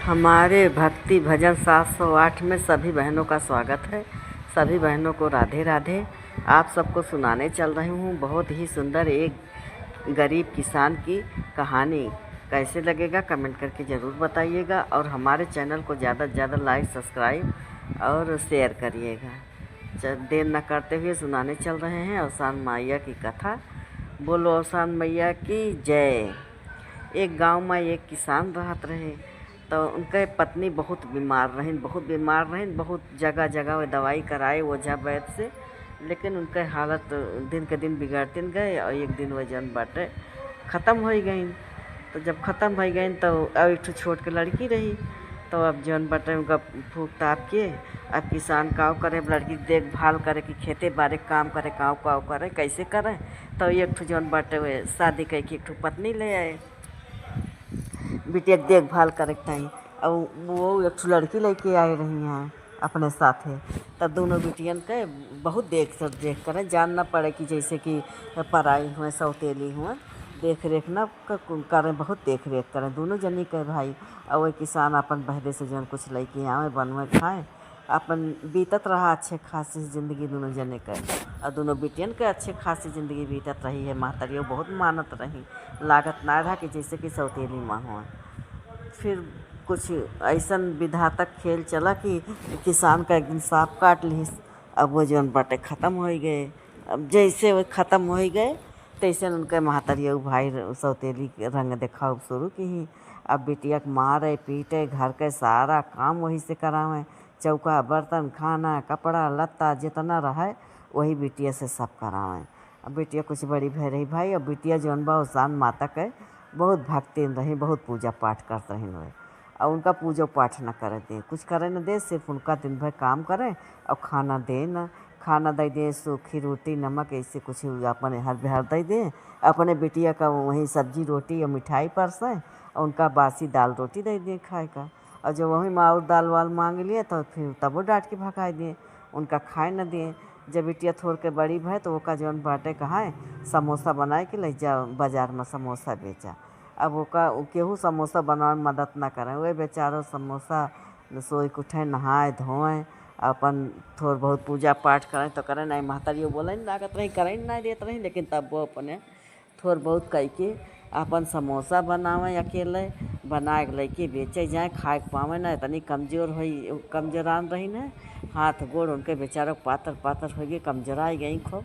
हमारे भक्ति भजन 708 में सभी बहनों का स्वागत है। सभी बहनों को राधे राधे। आप सबको सुनाने चल रही हूँ बहुत ही सुंदर एक गरीब किसान की कहानी। कैसे लगेगा कमेंट करके ज़रूर बताइएगा और हमारे चैनल को ज़्यादा से ज़्यादा लाइक सब्सक्राइब और शेयर करिएगा। देर न करते हुए सुनाने चल रहे हैं औसान मैया की कथा। बोलो औसान मैया की जय। एक गांव में एक किसान रहत रहे, तो उनके पत्नी बहुत बीमार रहीं। बहुत जगह जगह वो दवाई कराए ओझा वैद्य से, लेकिन उनके हालत दिन के दिन बिगड़ते गए और एक दिन वह जन बाटे ख़त्म हो गई। तो जब ख़त्म हो गई तो अब एक छोट के लड़की रही, तो अब जौन बाटे उनका फूक ताप के अब किसान काव करे, लड़की की देखभाल करे कि खेते बारे काम करे, काव करे, कैसे करे। तो एक जौन बाटे वे शादी करके एक पत्नी ले आए बिटिया की देखभाल करे ताई। और वो एक लड़की लेके आए रही हैं अपने साथे। तब दोनों बिटियन के बहुत देख करें, जान न पड़े कि जैसे कि पराई हुए सौतेली हुए, देख रेख न करें, बहुत देख रेख करें दोनों जनी के भाई। और वही किसान अपन बहरे से जन कुछ लेके आए बनवे खाएँ, अपन बीतत रहा अच्छे खासी ज़िंदगी दोनों जने के। और दोनों बिटियन के अच्छे खासी ज़िंदगी बीतत रही है। महतरियों बहुत मानत रही, लागत ना रहा कि जैसे कि सौतेली माँ हुआ। फिर कुछ ऐसा विधातक खेल चला कि किसान का एक दिन सांप काट ली। अब वो जौन बाटे ख़त्म हो गए। अब जैसे वो ख़त्म हो गए तैसे उनके महतरिया भाई सौतेली रंग दिखाओ शुरू की। अब बिटिया के मारे पीटे, घर के सारा काम वही से करावें, चौका बर्तन खाना कपड़ा लत्ता जितना रहे वही बिटिया से सब करावें। अब बिटिया कुछ बड़ी भय रही भाई। अब बिटिया जौन बा औसान माता के बहुत भक्ति रही, बहुत पूजा पाठ करते रही हुए। और उनका पूजा पाठ न करे दे, कुछ करे न दे, सिर्फ उनका दिन भर काम करें और खाना दे न, खाना दे दे सूखी रोटी नमक ऐसे कुछ अपने हर बिहार दे दें। अपने बिटिया का वहीं सब्जी रोटी और मिठाई परसें और उनका बासी दाल रोटी दे दें खाए का। और जब वहीं माँ दाल वाल मांग लिए तो फिर तब वो डांट के भगा दिए, उनका खाए न दिए। जब बिटिया थोड़ के बड़ी भय तो ओका जौन बाटे कहाँ समोसा बनाए के ले जा बाजार में समोसा बेचा। अब ओका केहू समोसा बनावे में मदद ना करें, वे बेचारो समोसा सोई के उठे नहाए धोएं अपन थोड़ बहुत पूजा पाठ करें तो करें नहीं। महतरियों बोले लागत रही करें नहीं देत रही, लेकिन तब वो अपने थोड़ बहुत कह के अपन समोसा बनावें, अकेले बना के लेके बेचे जाए, खाए के पावे ना। इतनी कमजोरान रही न, हाथ गोड़ उनके बेचारों पातर पातर हो गए, कमजोराई गई खूब।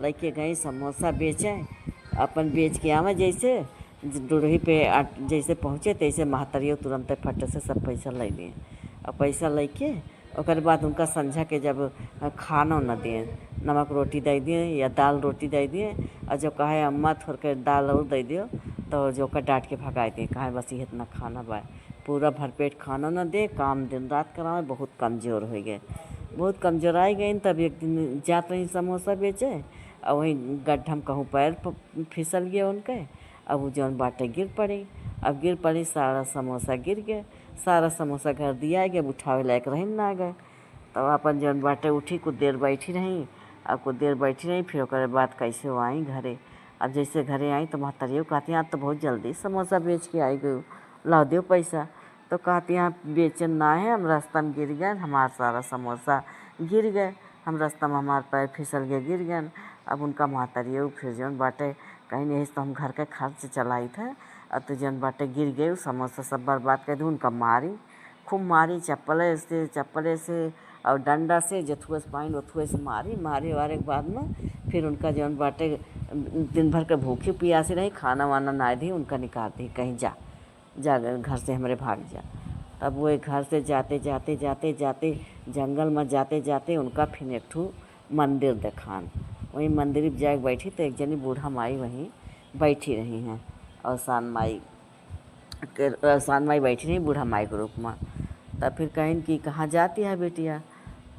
लेके गई समोसा बेचें, अपन बेच के आवे। जैसे डूढ़ी पे जैसे पहुँचे तैसे महतरियों तुरंत फट से सब पैसा ले लिए। और पैसा लेके और बाद उनका संझा के जब खाना न दिए, नमक रोटी दे दिए या दाल रोटी दे दिए, और जो कहे अम्मा थोड़ के दाल और दे दियो तो जो का डांट के भगा दिए, कहे बस ये इतना खाना बा, पूरा भरपेट खाना न दे, काम दिन रात करावे। बहुत कमज़ोर हो गए, बहुत कमजोराई गई। तब एक दिन जाते रही समोसा बेचे और वहीं गड्ढा में कहूँ पैर फिसल गए उनके। अब वो जौन बाटे गिर पड़ी, अब गिर पड़ी सारा समोसा गिर गए, सारा समोसा घर दिया गया, उठावे लायक रही ना गए। तब अपन जौन बाटे उठी कुछ देर बैठी रही, अब कुछ देर बैठी रही, फिर ओकर बाद कैसे वो आई घरे। अब जैसे घरे आई तो महतरियों कहती हैं आज तो बहुत जल्दी समोसा बेच के आई गई, ला दो पैसा। तो कहती हैं बेचन ना है, हम रास्ता में गिर गए, हमारा सारा समोसा गिर गए, हम रास्ता में हमारे पैर फिसल गए गिर गए। अब उनका महतरियों फिर जौन बाटे कहीं नहीं तो हम घर के खर्च चलाई थे, और तो जौन बाटे गिर गए समोसा सब बर्बाद कर दी। उनका मारी, खूब मारी, चप्पले से और डंडा से, जथुए से पाइन उथुए से मारे वारे के बाद में फिर उनका जौन बाटे दिन भर के भूखी प्यासी रही, खाना वाना ना दी, उनका निकाल दी कहीं जा घर से हमारे भाग जा। तब वो घर से जाते जाते जंगल में जाते जाते उनका फिर एक ठू मंदिर देखान। वहीं मंदिर में जाके बैठी तो एक जनी बूढ़ा माई वहीं बैठी रही हैं, औसान माई बैठी रही बूढ़ा माई के रूप में। तब फिर कहीं कि कहाँ जाती है बेटिया,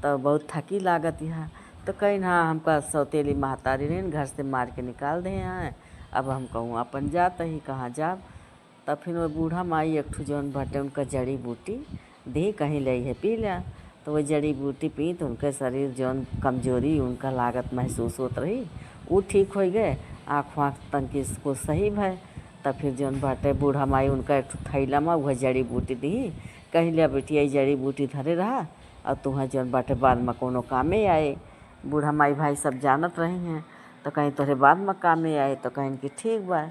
तो बहुत थकी लागत है। तो कहीं हाँ हमका सौतेली महतारी रही घर से मार के निकाल दे हैं, अब हम कहूँ अपन जाते ही कहाँ जाब। तब फिर वो बूढ़ा माई एक ठू जौन बाटे उनका जड़ी बूटी दी, कहीं ले है पी लिया। तो वो जड़ी बूटी पी तो उनके शरीर जौन कमजोरी उनका लागत महसूस होत रही, वो ठीक हो गए। आँख वाँख तनकी को सही भय। तब फिर जौन बाटे बूढ़ा माई उनका एक थैला में वह जड़ी बूटी दी कहीं ले बेटिया जड़ी बूटी धरे रहा और तुम्हें जौन बाटे बाद में कोनो कामे आए। बूढ़ा माई भाई सब जानत रही हैं तो कहीं तोहरे बाद में कामे आए तो कहीं कि ठीक बा।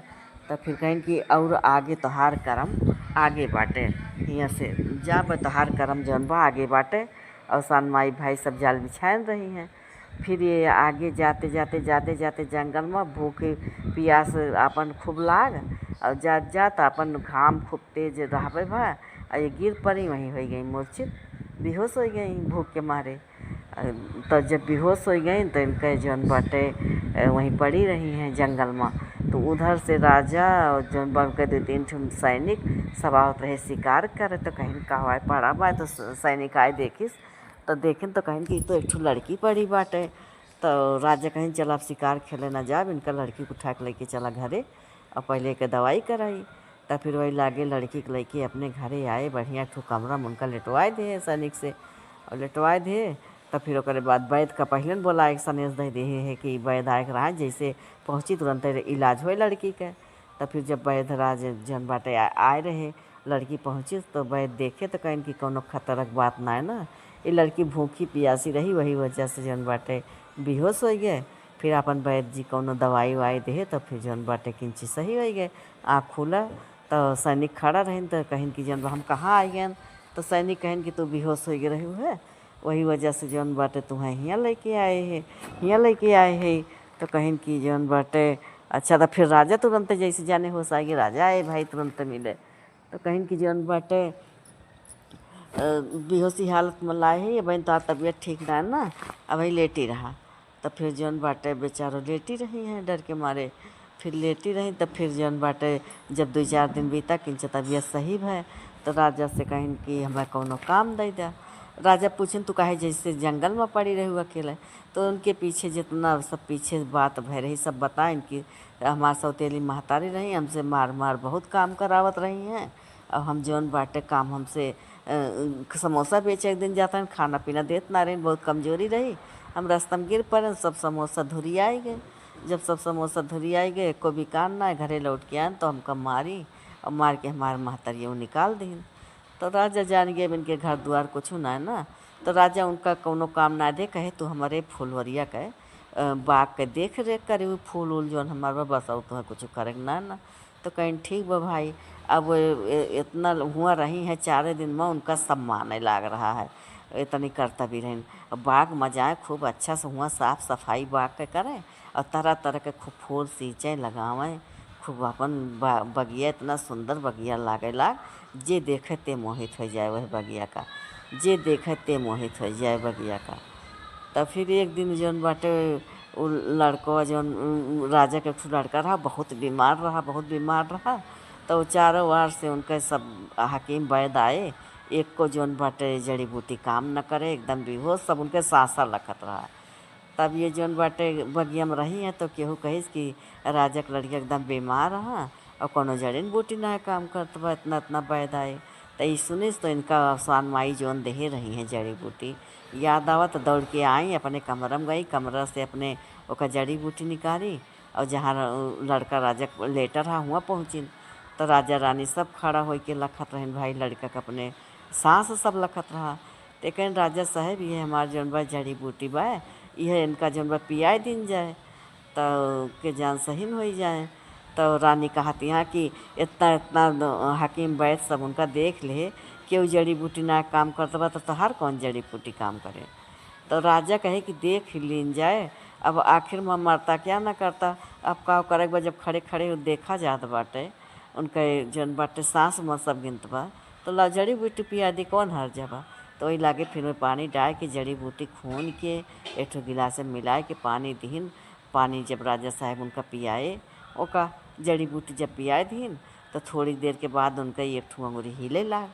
तो फिर कहीं कि और आगे तोहार करम आगे बाटे, हियाँ से जा तोहार करम जौन बा आगे बाटे। और सान माई भाई सब जाल बिछाए रही हैं। फिर ये आगे जाते जाते जाते जाते जंगल में भूखे प्यास अपन खूब लाग और जात जात अपन घाम खूब तेज रहबे भा और ये गिर पड़ी, वहीं हो गई मूर्छित, बेहोश हो गई भूख के मारे। तो जब बेहोश हो गई तो इनके जौन बाटे वहीं पड़ी रही हैं जंगल में। तो उधर से राजा और जौन बा के 2-3 ठो सैनिक सब आवत रहे शिकार करे। तो कहीं कहवाए पड़ा बा तो सैनिक आए देखिस तो देखें तो कहीं कि तो एक ठो लड़की पड़ी बाटे। तो राजा कहीं चला अब शिकार खेले ना जाब, इनका लड़की को उठा के लेके चला घरे और पहले के दवाई कराई। तो फिर वही लागे लड़की के लेके अपने घरे आए, बढ़िया ठो कमरा में उनका लेटवाए दे सैनिक से और लेटवाए दे। तो फिर ओकरे बाद वैद्य का पहले न बोला एक सनेस दे दे है कि वैद्य आए रहा जैसे पहुँची तुरंत इलाज हुए लड़की के। तो फिर जब वैद्य राज जन बाटे आए रहे लड़की पहुँची तो वैद्य देखे तो कहीं कि कोनो खतरक बात ना है ना, ये लड़की भूखी प्यासी रही वही वजह से जौन बाटे बेहोश हो गए। फिर अपन वैद्य जी कोनो दवाई वाई दे तो फिर जौन बाटे किंची सही हो गए। आँख खुला तो सैनिक खड़ा रहें तो कहीं कि जौन हम कहाँ आ गए। तो सैनिक कहें कि तू बेहोश हो गए रही है वही वजह से जौन बाटे तुम्हें हियाँ लेके आए है, हियाँ लेके आए है। तो कहीं कि जौन बाटे अच्छा। तो फिर राजा तुरंत जैसे जाने होश आ गए राजा आए भाई तुरंत मिले। तो कहीं कि जौन बाटे बेहोशी हालत में लाए है ये बहन तो तबीयत ठीक ना है ना, अब वही लेटी रहा। तो फिर जौन बाटे बेचारो लेटी रही हैं डर के मारे, फिर लेटी रही। तो फिर जौन बाटे जब 2-4 दिन बीता किंच तबीयत सही है तो राजा से कहीं कि हमें कोनो काम दे दा। राजा पूछन तू काहे जैसे जंगल में पड़ी रही अकेले। तो उनके पीछे जितना सब पीछे बात भय रही सब बताएं कि हमार सौतेली महतारी रही, हमसे मार मार बहुत काम करावत रही हैं और हम जौन बाटे काम हमसे समोसा बेचे एक दिन जाता है खाना पीना देत ना रही, बहुत कमजोरी रही। हम रास्ता में गिर पड़े सब समोसा धुरी आई गए। जब सब समोसा धुरी आई गए को भी कान ना घरे लौट के आए तो हमको मारी और मार के हमारे महतारियों निकाल दी। तो राजा जान गए इनके घर द्वार कुछ ना है ना। तो राजा उनका कोनो काम ना दे, कहे तू हमारे फूलवरिया के बाग के देख रेख करे वो फूल उल जौन हमारे बस और तुम्हें कुछ करे ना ना। तो कहीं ठीक बा भाई। अब इतना हुआ रही है 4 दिन में उनका सम्मान लाग रहा है, इतनी करता भी रही। बाग में जाए खूब अच्छा से हुआ साफ सफाई बाग के करें और तरह तरह के खूब फूल सींचे लगावें खूब अपन बगिया इतना सुंदर बगिया लागे लाग जे देखे ते मोहित हो जाए वह बगिया का, जे देखे ते मोहित हो जाए बगिया का। तब फिर एक दिन जौन बाटे वो लड़का जौन राजा के लड़का रहा बहुत बीमार रहा, बहुत बीमार रहा। तो वो चारों वार से उनके सब हकीम वैद्य आए, एक को जौन बाटे जड़ी बूटी काम न करे एकदम बेहोश, सब उनके सांसा लखत रहा। तब ये जौन बाटे बगिया में रही है तो केहू कहिस कि राजा के लड़का एकदम बीमार रहा और कोनो जड़ी बूटी ना काम करत बा इतना इतना वैद्य आए। तो ये सुनिस तो इनका स्वान माई जौन दे रही हैं जड़ी बूटी याद आवा तो दौड़ के आई अपने कमरा में गई, कमरा से अपने ओका जड़ी बूटी निकाली और जहाँ लड़का राजा लेटर रहा हुआ पहुँची। तो राजा रानी सब खड़ा हो के लखत रहन भाई लड़का के अपने सांस सब लखत रहा। तो कहीं राजा साहब ये हमारे जौन बा जड़ी बूटी बा यह इनका जौन बा पियाए दिन जाए तो के जान सही हो जाए। तो रानी कहती यहाँ कि इतना इतना हकीम वैद्य सब उनका देख ले क्यों जड़ी बूटी ना काम करता बा तो हर कौन जड़ी बूटी काम करे। तो राजा कहे कि देख लीन जाए अब आखिर में मरता क्या ना करता, अब का करे के बा जब खड़े खड़े देखा जात बाटे उनके जौन बाटे सांस में सब गिनत बा तो ला जड़ी बूटी पिया दी कौन हर जबा। तो वही लागे फिर में पानी डाल के जड़ी बूटी खून के एक ठो गिलास में मिलाए के पानी दीन। पानी जब राजा साहब उनका पियाए ओका जड़ी बूटी जब पियाए दीन तो थोड़ी देर के बाद उनका एक ठो अंगुरी हिले लाग।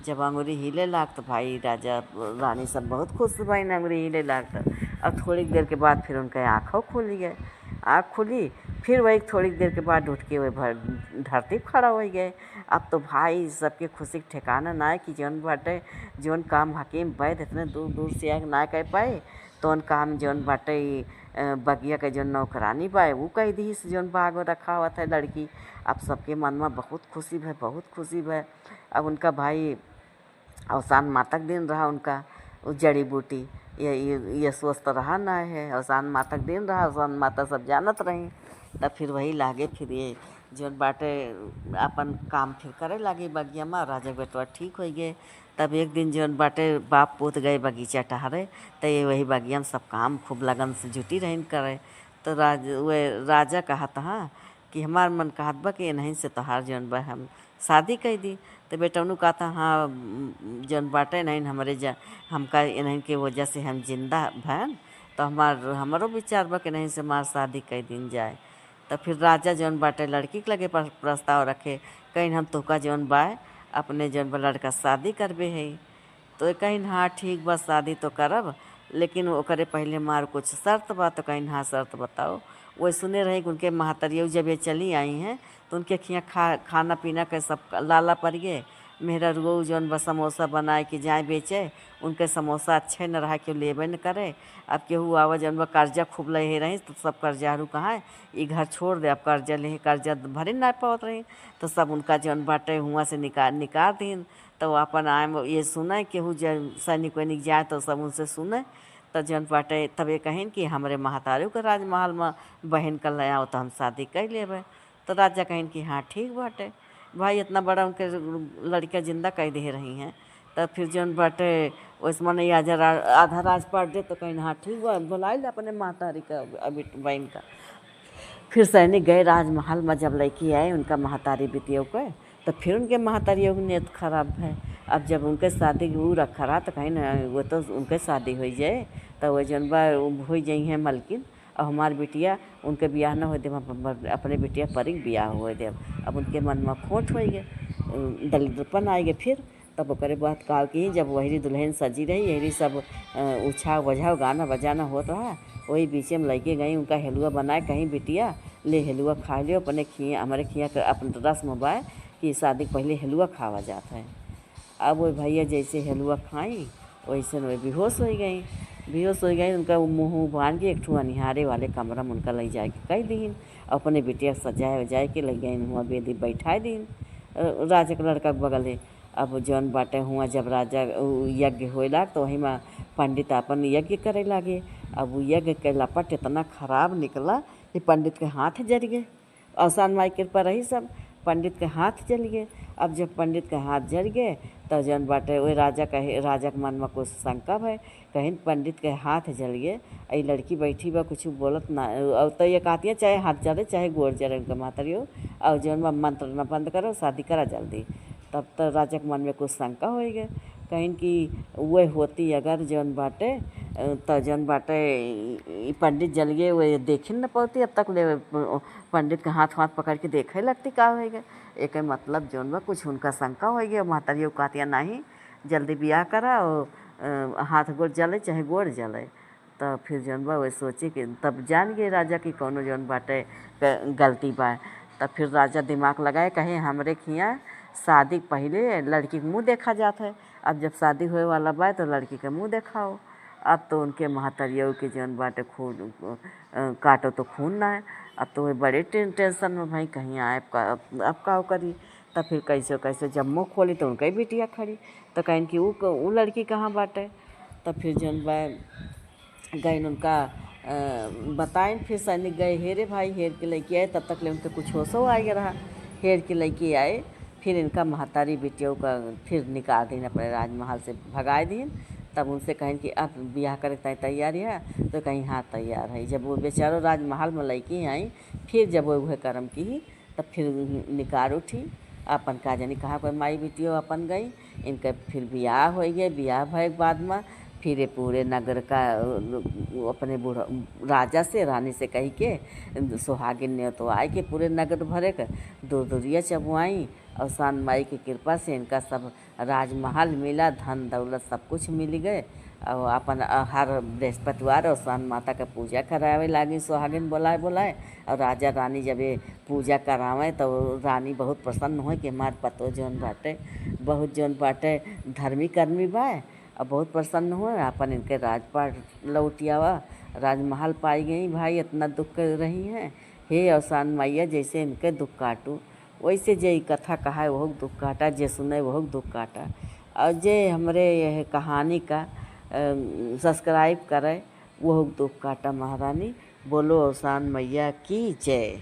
जब अंगुरी हिले लाग तो भाई राजा रानी सब बहुत खुश भाई अंगुरी हिले लाग। तो अब थोड़ी देर के बाद फिर उनका आँखों खुल गए, आँख खुली फिर वही थोड़ी देर के बाद उठ के वही धरती खड़ा हो गए। अब तो भाई सबके खुशी के ठिकाना ना है कि जौन बाटे जौन काम हकीम वैद्य इतने दूर दूर से आके ना कर पाए तो उन काम जौन बाटे बगिया के जौन नौकरानी बा वो कह दी जौन बाग में रखा हुआ था लड़की। अब सबके मन में बहुत खुशी भय, बहुत खुशी भय। अब उनका भाई अवसान मातक दिन रहा उनका वो जड़ी बूटी। ये स्वस्थ रहा ना है, अवसान मातक दिन रहा, अवसान माता सब जानत रही। तब फिर वही लागे फिर ये जौन बाटे अपन काम फिर करे लागे बगिया में। राजा बेटवा ठीक हो गए। तब एक दिन जौन बाटे बाप पूत गए बगीचा टहरे, तो ये वही बगिया में सब काम खूब लगन से जुटी रहीन करे। तो राजा कहत हाँ कि हमार मन कहत बा कि नहीं से तोहार जौन बा हम शादी कर दी। तो बेटवनु कहता हाँ जौन बाटे नहीं हमरे हमका इन्हीं के वजह से हम जिंदा भैन, तो हमारो विचार बा कि नहीं से हमार शादी कर दिन जाए। तो फिर राजा जौन बाटे लड़की के लगे प्रस्ताव रखे, कहीं हम तोका जौन बा अपने जौन बा लड़का शादी करबे है। तो कहीं हाँ ठीक बा शादी तो करब, लेकिन ओकरे पहले मार कुछ शर्त बा। तो कहीं हाँ शर्त बताओ। वही सुने रहे कि उनके महतरिया जब ये चली आई हैं तो उनके खियाँ खाना पीना के सब लाला पड़ गए। मेहरा रुआ जौन बा समोसा बनाए कि जाए बेचे, उनके समोसा अच्छे न रहा क्यों लेबे न करे। अब केहू आवा जौन बा कर्जा खूब ले रही तो सब कर्जारू कहाँ ये घर छोड़ दे, अब कर्जा ले कर्जा भरे ना पावत रही। तो सब उनका जौन बाटे हुआ से निकाल दीन। तो अपन आए ये सुने केहू सैनिक वैनिक जाए तो सब उनसे सुने। तो जौन बाटे तब ये कहें कि हमारे महतारू के राजमहल में बहन कर ले आओ तो हम शादी कर लेबे। तो राजा कहें कि हाँ ठीक बाटे भाई, इतना बड़ा उनके लड़कियाँ जिंदा कर दे रही हैं। तब फिर जौन बाटे उसमें नहीं आधा राज पाट दे। तो कहीं हाँ ठीक बा बुला ले अपने महतारी का अभी बहन का। फिर सैनिक गए राजमहल में, जब लड़की आए उनका महतारी बिटियों को, तो फिर उनके महतारियों की नीयत खराब है। अब जब उनके शादी वो रखा रहा तो कहीं ना वो तो उनके शादी हो जाए तो वो जौन बा हो जाई हैं मलकिन। अब हमार बिटिया उनके ब्याह न हो दे, अपने बिटिया परिक ब्याह हो दे। अब उनके मन में खोट हो गए, दलिद्रपन आ गए। फिर तब ओकरे बात कहा कि जब वही दुल्हन सजी रही यही सब उछाव बजाव गाना बजाना होत रहा, वही बीचे में लड़के गई उनका हेलुआ बनाए। कहीं बिटिया ले हेलुआ खा लियो अपने खिए हमारे खिया कर अपन रस्म बाय कि शादी पहले हेलुआ खावा जाता है। अब वो भैया जैसे हेलुआ खाई वैसे वही बेहोश हो गई। उनका मुँह बांध के एक ठू अनिहारे वाले कमरा में उनका ले जाए के कह दीन। अपने बिटिया सजाए वजाए के ले गई हुआ बेदी बैठाए दीन राजा के लड़का के बगल है। अब जौन बाटे हुआ जब राजा यज्ञ होए लाग तो वही में पंडित अपन यज्ञ करे लागे। अब वो यज्ञ के लपट इतना खराब निकला कि पंडित के हाथ जल गए। अवसान माई कृपा रही सब, पंडित के हाथ जल गए। अब जब पंडित के हाथ जल गए तो जौन बाटे वही राजा के मन में कुछ शंका है, कहीं पंडित के हाथ जल गए आई लड़की बैठी बा कुछ बोलत ना। और तो ये कहती है चाहे हाथ जले चाहे गोड़ जले उनका महतरियो, और जौन मंत्र न बंद करो शादी करा जल्दी। तब तो राजा के मन में कुछ शंका हो गए, कहीं कि वह होती अगर जौन बाटे तो जौन बाटे पंडित जल गए वो देखे न पाती। अब तक ले पंडित के हाथ पकड़ के देखे लगती का हो गए। एक मतलब जौन बा कुछ उनका शंका हो गया। महतरियों कहतिया नहीं जल्दी ब्याह करा और हाथ गोड़ जले चाहे गोड़ जले। तो फिर जौन बा वही सोचे कि तब जान गए राजा की कौनो जौन बाटे गलती बा। तब फिर राजा दिमाग लगाए कहे हमरे खिया शादी पहले लड़की के मुँह देखा जाता है, अब जब शादी होए वाला बा तो लड़की के मुँह देखाओ। अब तो उनके महतरियों के जौन बाटे खून काटो तो खून ना है। अब तो वे बड़े टेंशन में भाई कहीं आए अब का करी। तब फिर कैसे जब मुँह खोली तो उनका ही बिटिया खड़ी। तो कहीं कि वो लड़की कहाँ बाटे। तब फिर जौन बा गए उनका बताएं। फिर सैनिक गए हेरे भाई हेर के लेके आए। तब तक ले उनके कुछ होशो आ गया रहा। हेर के लेके आए फिर इनका महतारी बिटियों का फिर निकाल दिन अपने राजमहल से भगाए दिन। तब उनसे कहें कि अब ब्याह करे तैयार है, तो कहीं हाँ तैयार है। जब वो बेचारो राजमहल में लड़की आई फिर जब वो वह कर्म की तब फिर निकार उठी अपन का जानी कहाँ कोई माई बिटियों अपन गई। इनका फिर ब्याह हो गए। ब्याह भय के बाद में फिर ये पूरे नगर का अपने बूढ़ा राजा से रानी से कही के सुहागिन ने तो आए के पूरे नगर भरे के दूरिया चबुआई। और सान माई की कृपा से इनका सब राजमहल मिला, धन दौलत सब कुछ मिल गए। और अपन हर बृहस्पतिवार और सान माता का पूजा करावे लागी सुहागिन बुलाए। और राजा रानी जब ये पूजा करावे तो रानी बहुत प्रसन्न हो कि हमारे पतो जौन बाटे बहुत जौन बाटे धर्मी कर्मी बा। और बहुत प्रसन्न हुए अपन इनके राजपाट लौटियावा राजमहल पाई गई। भाई इतना दुख कर रही हैं हे अवसान मैया जैसे इनके दुख काटू, वैसे जे कथा कहा है वह दुख काटा, जे सुने वह दुख काटा। और जे हमरे यह कहानी का सब्सक्राइब करे वो दुख काटा महारानी। बोलो औसान मैया की जय।